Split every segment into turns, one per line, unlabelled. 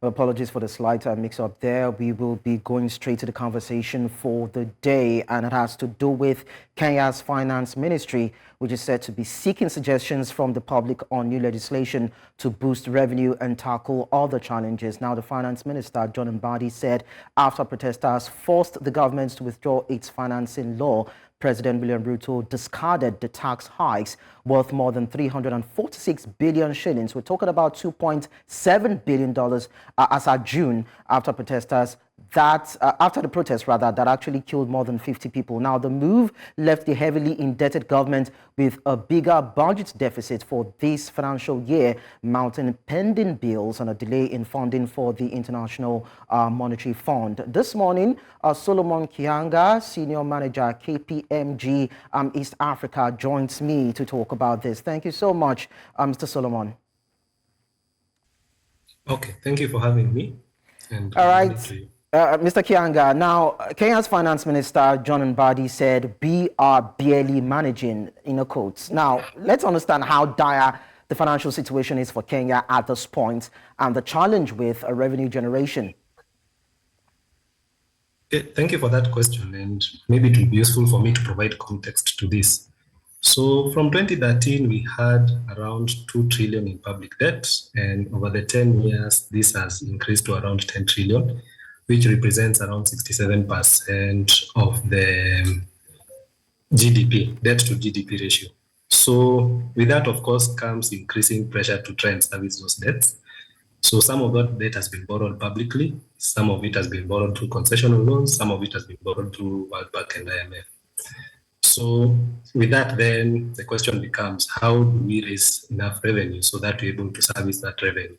Apologies for the slight mix-up there. We will be going straight to the conversation for the day, and it has to do with Kenya's Finance Ministry, which is said to be seeking suggestions from the public on new legislation to boost revenue and tackle other challenges. Now, the Finance Minister, John Mbadi, said after protesters forced the government to withdraw its financing law, President Ruto discarded the tax hikes worth more than 346 billion shillings. We're talking about $2.7 billion as of June after the protest that actually killed more than 50 people. Now, the move left the heavily indebted government with a bigger budget deficit for this financial year, mounting pending bills and a delay in funding for the International Monetary Fund. This morning, Solomon Kihanga, Senior Manager, KPMG East Africa, joins me to talk about this. Thank you so much, Mr. Solomon.
Okay, thank you for having me. And
all right, Mr. Kihanga, now Kenya's Finance Minister John Mbadi said we are barely managing, in quotes. Now, let's understand how dire the financial situation is for Kenya at this point and the challenge with revenue generation.
Okay, thank you for that question, and maybe it will be useful for me to provide context to this. So from 2013, we had around 2 trillion in public debt, and over the 10 years, this has increased to around 10 trillion, which represents around 67% of the GDP, debt to GDP ratio. So with that, of course, comes increasing pressure to try and service those debts. So some of that debt has been borrowed publicly, some of it has been borrowed through concessional loans, some of it has been borrowed through World Bank and IMF. So with that, then the question becomes, how do we raise enough revenue so that we're able to service that revenue?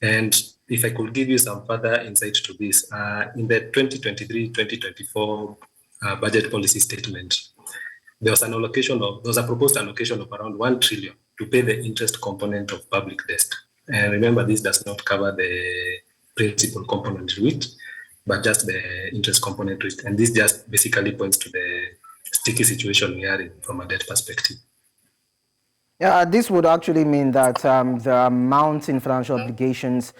And if I could give you some further insight to this, in the 2023-2024 budget policy statement, there was a proposed allocation of around 1 trillion to pay the interest component of public debt. And remember, this does not cover the principal component to it, but just the interest component to it. And this just basically points to the sticky situation we are in from a debt perspective.
Yeah, this would actually mean that the amount in financial obligations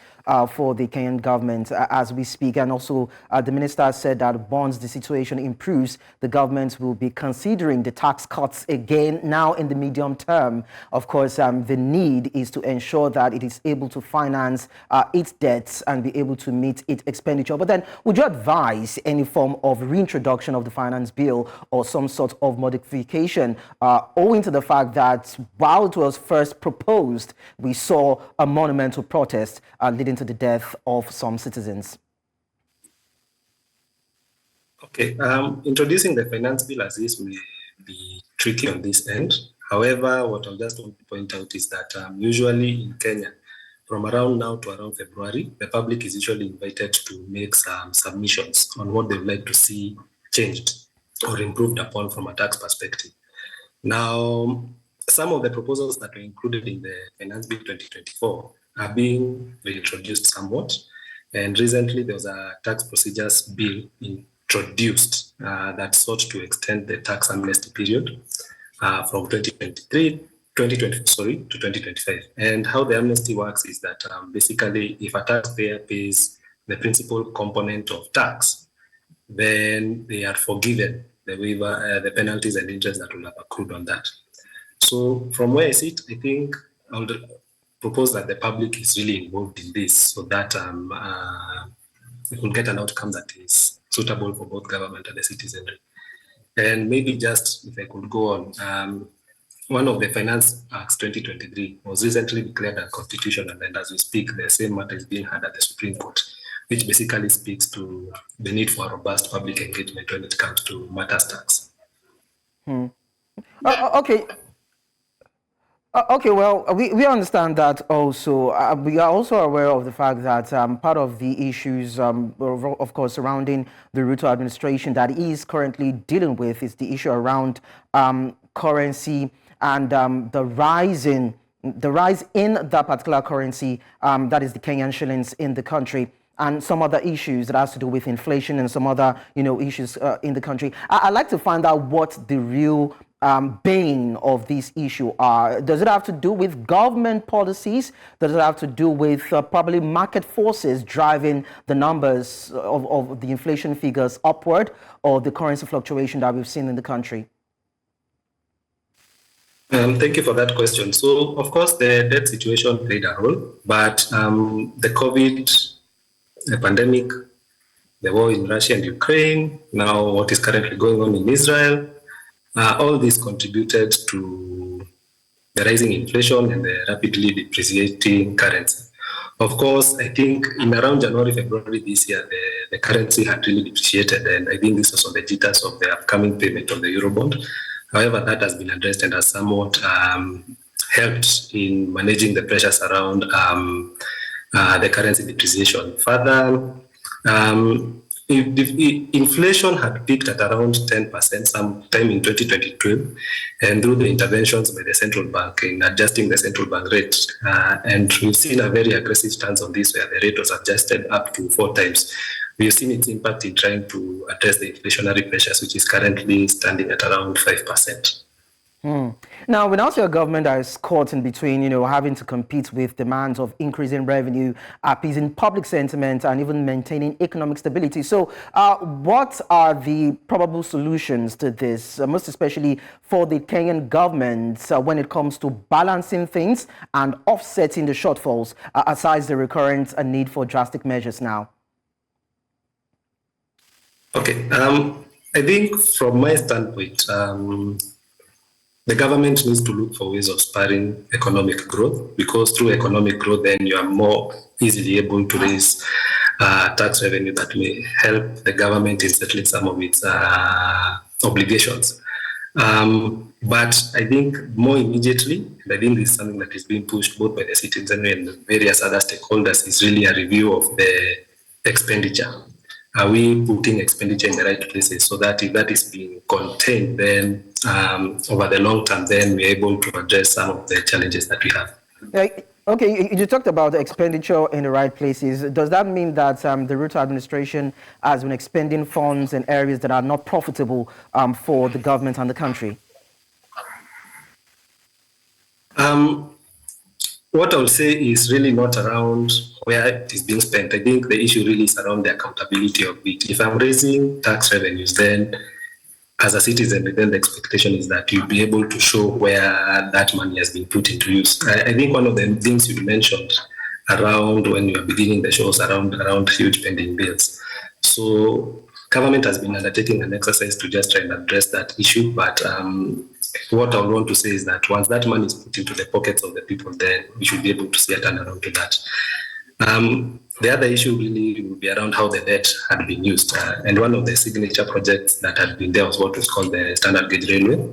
for the Kenyan government as we speak, and also the minister said that once the situation improves, the government will be considering the tax cuts again now in the medium term. Of course, the need is to ensure that it is able to finance its debts and be able to meet its expenditure. But then, would you advise any form of reintroduction of the finance bill or some sort of modification owing to the fact that while it was first proposed, we saw a monumental protest leading to the death of some citizens?
Okay, introducing the finance bill as is will be tricky on this end. However, what I just want to point out is that usually in Kenya, from around now to around February, the public is usually invited to make some submissions on what they would like to see changed or improved upon from a tax perspective. Now, some of the proposals that were included in the Finance Bill 2024 are being reintroduced somewhat. And recently, there was a tax procedures bill introduced that sought to extend the tax amnesty period from 2020 to 2025. And how the amnesty works is that basically, if a taxpayer pays the principal component of tax, then they are forgiven the waiver, the penalties and interest that will have accrued on that. So from where I sit, I think I would propose that the public is really involved in this so that we will get an outcome that is suitable for both government and the citizenry. And maybe just, if I could go on, one of the Finance Acts 2023 was recently declared unconstitutional, and as we speak, the same matter is being heard at the Supreme Court, which basically speaks to the need for a robust public engagement when it comes to matters tax.
Okay. Okay, well, we understand that also. We are also aware of the fact that part of the issues, of course, surrounding the Ruto administration that is currently dealing with is the issue around currency and the rise in that particular currency, that is the Kenyan shillings in the country, and some other issues that has to do with inflation and some other, issues in the country. I'd like to find out what the real bane of this issue are? Does it have to do with government policies? Does it have to do with probably market forces driving the numbers of the inflation figures upward, or the currency fluctuation that we've seen in the country?
Thank you for that question. So, of course, the debt situation played a role, but the COVID pandemic, the war in Russia and Ukraine, now what is currently going on in Israel, all this contributed to the rising inflation and the rapidly depreciating currency. Of course, I think in around January, February this year, the currency had really depreciated, and I think this was on the jitters of the upcoming payment of the Eurobond. However, that has been addressed and has somewhat helped in managing the pressures around the currency depreciation. Further, if inflation had peaked at around 10% sometime in 2022, and through the interventions by the central bank in adjusting the central bank rate, and we've seen a very aggressive stance on this where the rate was adjusted up to 4 times. We've seen its impact in trying to address the inflationary pressures, which is currently standing at around 5%.
Now, we now see a government that is caught in between, having to compete with demands of increasing revenue, appeasing public sentiment, and even maintaining economic stability. So what are the probable solutions to this, most especially for the Kenyan government when it comes to balancing things and offsetting the shortfalls, aside the recurrent need for drastic measures now?
Okay, I think from my standpoint, the government needs to look for ways of spurring economic growth, because through economic growth, then you are more easily able to raise tax revenue that may help the government in settling some of its obligations. But I think more immediately, and I think this is something that is being pushed both by the citizenry and various other stakeholders, is really a review of the expenditure. Are we putting expenditure in the right places so that if that is being contained, then over the long term, then we're able to address some of the challenges that we have?
Okay, you talked about expenditure in the right places. Does that mean that the Ruto administration has been expending funds in areas that are not profitable for the government and the country?
What I'll say is really not around where it is being spent. I think the issue really is around the accountability of it. If I'm raising tax revenues, then as a citizen, then the expectation is that you'll be able to show where that money has been put into use. I think one of the things you mentioned around when you were beginning the shows around huge pending bills. So government has been undertaking an exercise to just try and address that issue, but what I want to say is that once that money is put into the pockets of the people, then we should be able to see a turnaround to that. The other issue really will be around how the debt had been used. And one of the signature projects that had been there was what was called the standard gauge railway.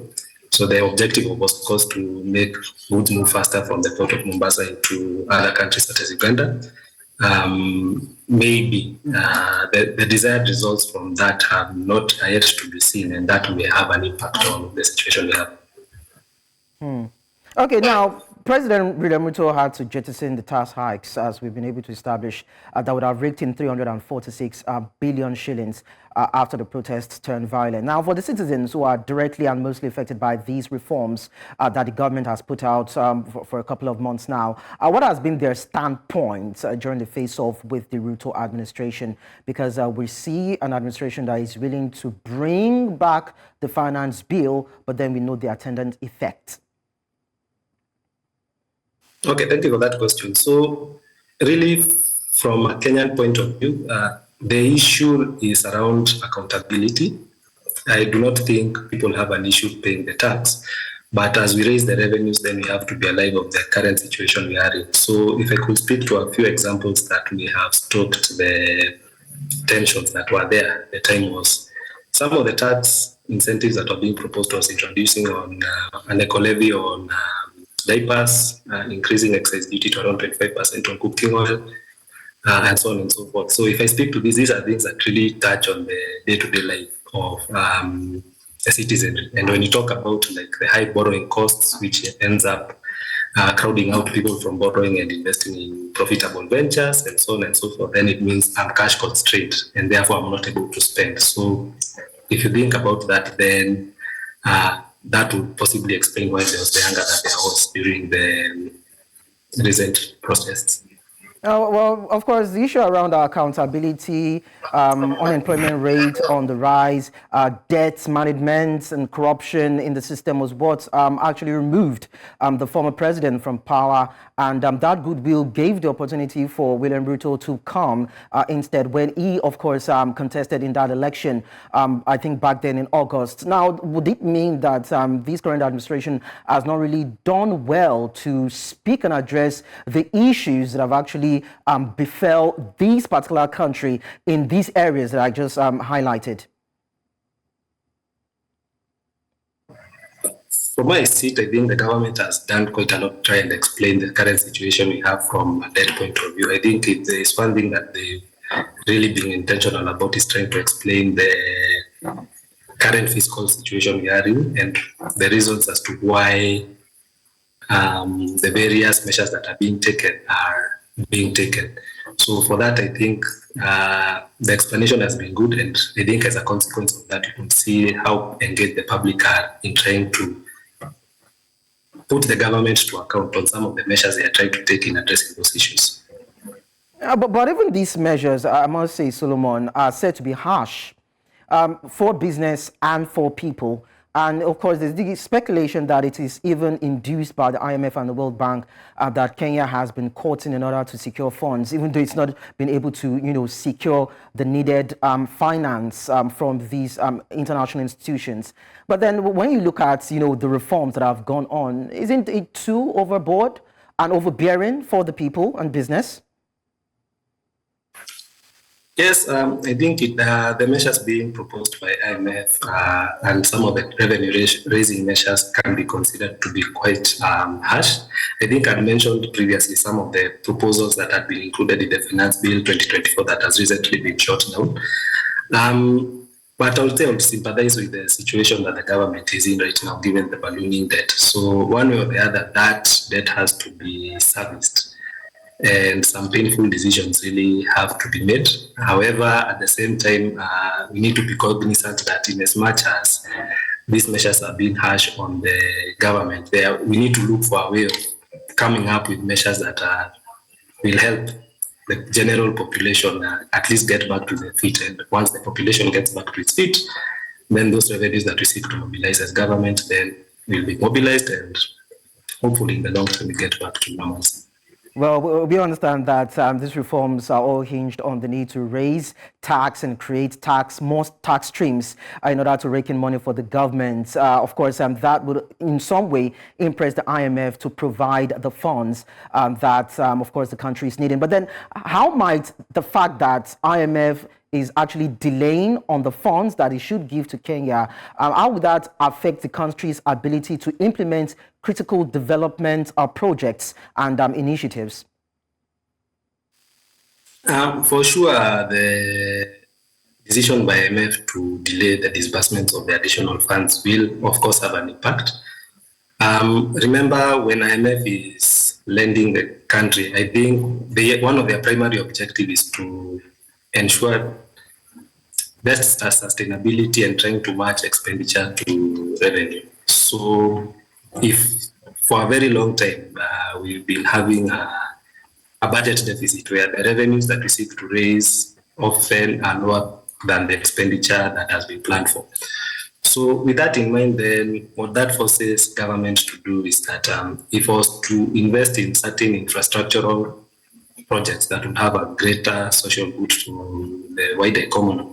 So the objective was, of course, to make goods move faster from the port of Mombasa into other countries such as Uganda. Maybe the desired results from that have not yet to be seen, and that may have an impact on the situation we have.
Okay, now, President Ruto had to jettison the tax hikes, as we've been able to establish, that would have raked in 346 billion shillings after the protests turned violent. Now, for the citizens who are directly and mostly affected by these reforms that the government has put out for a couple of months now, what has been their standpoint during the face-off with the Ruto administration? Because we see an administration that is willing to bring back the finance bill, but then we know the attendant effect.
Okay, thank you for that question. So really, from a Kenyan point of view, the issue is around accountability. I do not think people have an issue paying the tax, but as we raise the revenues, then we have to be alive of the current situation we are in. So if I could speak to a few examples that we have stoked the tensions that were there, the time was some of the tax incentives that were being proposed was introducing on an eco levy on diapers, increasing excise duty to around 25% on cooking oil, and so on and so forth. So if I speak to these are things that really touch on the day-to-day life of a citizen. And when you talk about like the high borrowing costs, which ends up crowding out people from borrowing and investing in profitable ventures and so on and so forth, then it means I'm cash constrained and therefore I'm not able to spend. So if you think about that, then that would possibly explain why there was the anger that there was during the recent protests.
Well, of course, the issue around our accountability, unemployment rate on the rise, debt management and corruption in the system was what actually removed the former president from power. And that goodwill gave the opportunity for William Ruto to come instead when he, of course, contested in that election, I think back then in August. Now, would it mean that this current administration has not really done well to speak and address the issues that have actually befell this particular country in these areas that I just highlighted?
From my seat, I think the government has done quite a lot to try and explain the current situation we have from their point of view. I think there is one thing that they've really been intentional about is trying to explain the current fiscal situation we are in and the reasons as to why the various measures that are being taken are being taken. So for that, I think the explanation has been good, and I think as a consequence of that, you can see how engaged the public are in trying to put the government to account on some of the measures they are trying to take in addressing those issues.
But even these measures, I must say, Solomon, are said to be harsh for business and for people. And of course, there's the speculation that it is even induced by the IMF and the World Bank that Kenya has been courting in order to secure funds, even though it's not been able to, secure the needed finance from these international institutions. But then when you look at, the reforms that have gone on, isn't it too overboard and overbearing for the people and business?
Yes, I think the measures being proposed by IMF and some of the revenue-raising measures can be considered to be quite harsh. I think I mentioned previously some of the proposals that had been included in the Finance Bill 2024 that has recently been shot down. But I would say I would sympathize with the situation that the government is in right now, given the ballooning debt. So one way or the other, that debt has to be serviced. And some painful decisions really have to be made. However, at the same time, we need to be cognizant that in as much as these measures are being harsh on the government, we need to look for a way of coming up with measures that will help the general population at least get back to their feet. And once the population gets back to its feet, then those revenues that we seek to mobilize as government then will be mobilized, and hopefully in the long term we get back to normalcy.
Well, we understand that these reforms are all hinged on the need to raise tax and create more tax streams in order to rake in money for the government. Of course, that would in some way impress the IMF to provide the funds that, of course, the country is needing. But then how might the fact that IMF is actually delaying on the funds that it should give to Kenya, how would that affect the country's ability to implement critical development projects and initiatives?
For sure, the decision by IMF to delay the disbursements of the additional funds will, of course, have an impact. Remember, when IMF is lending the country, I think one of their primary objectives is to ensure best sustainability and trying to match expenditure to revenue. So if for a very long time we've been having a budget deficit where the revenues that we seek to raise often are lower than the expenditure that has been planned for. So with that in mind, then what that forces government to do is that if it was to invest in certain infrastructural projects that would have a greater social good to the wider economy,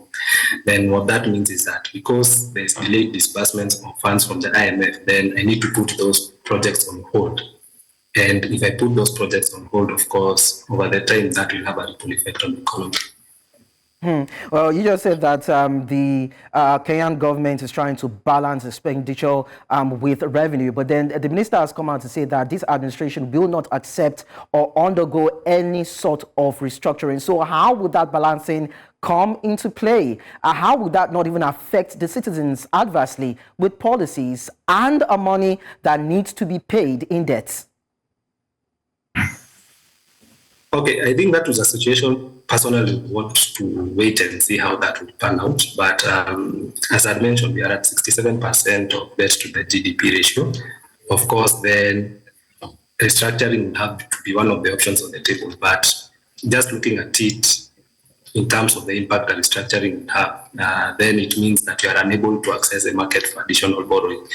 then what that means is that because there's delayed disbursements of funds from the IMF, then I need to put those projects on hold. And if I put those projects on hold, of course, over the time, that will have a ripple effect on the economy.
Well, you just said that the Kenyan government is trying to balance expenditure with revenue, but then the minister has come out to say that this administration will not accept or undergo any sort of restructuring. So how would that balancing come into play? How would that not even affect the citizens adversely with policies and money that needs to be paid in debts?
Okay, I think that was a situation personally want to wait and see how that would pan out. But as I mentioned, we are at 67% of debt to the GDP ratio. Of course, then restructuring would have to be one of the options on the table. But just looking at it in terms of the impact that restructuring would have, then it means that you are unable to access the market for additional borrowing.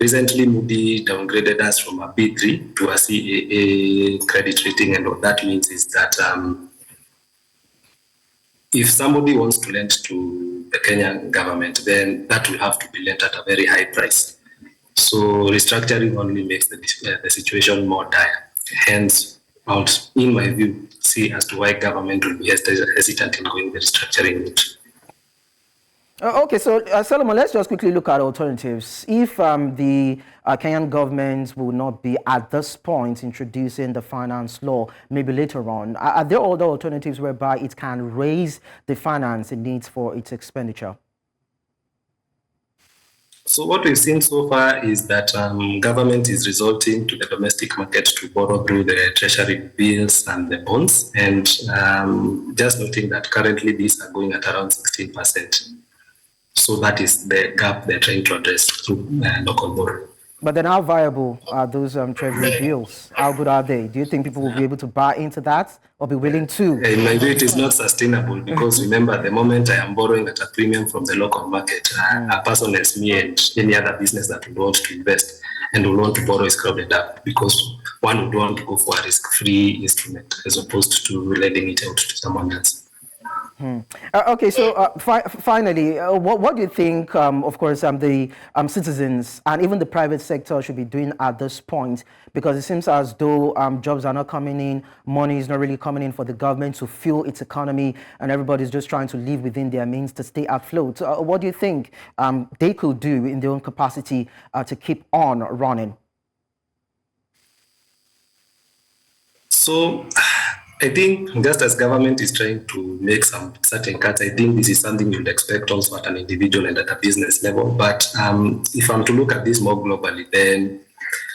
Recently, Moody downgraded us from a B3 to a CAA credit rating, and what that means is that if somebody wants to lend to the Kenyan government, then that will have to be lent at a very high price. So restructuring only makes the situation more dire. Hence, in my view, see as to why government will be hesitant in going the restructuring route.
Okay, so Solomon, let's just quickly look at alternatives. If the Kenyan government will not be at this point introducing the finance law, maybe later on, are there other alternatives whereby it can raise the finance it needs for its expenditure?
So what we've seen so far is that government is resorting to the domestic market to borrow through the treasury bills and the bonds, and just noting that currently these are going at around 16%. So that is the gap they're trying to address through local borrowing.
But then how viable are those treasury bills? How good are they? Do you think people will be able to buy into that or be willing to?
In my view, it is not sustainable because remember, the moment I am borrowing at a premium from the local market, a person as me and any other business that would want to invest and would want to borrow is crowded up because one would want to go for a risk-free instrument as opposed to lending it out to someone else.
Okay, so finally, what do you think, of course, the citizens and even the private sector should be doing at this point? Because it seems as though jobs are not coming in, money is not really coming in for the government to fuel its economy, and everybody's just trying to live within their means to stay afloat. What do you think they could do in their own capacity to keep on running?
So I think just as government is trying to make some certain cuts, I think this is something you'd expect also at an individual and at a business level. But if I'm to look at this more globally, then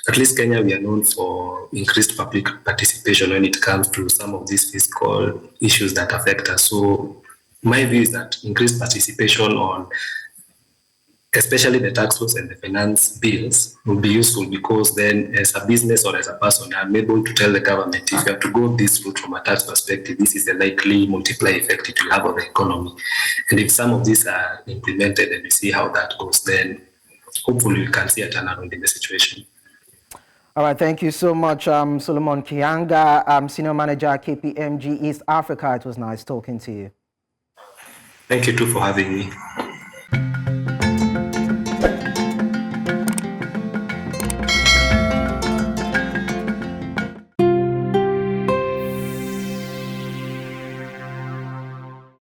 at least Kenya, we are known for increased public participation when it comes to some of these fiscal issues that affect us. So my view is that increased participation on especially the tax laws and the finance bills will be useful because then as a business or as a person, I'm able to tell the government if you have to go this route from a tax perspective, this is the likely multiplier effect it will have on the economy. And if some of these are implemented and we see how that goes, then hopefully we can see a turnaround in the situation.
All right, thank you so much, Solomon Kihanga, Senior Manager at KPMG East Africa. It was nice talking to you.
Thank you too for having me.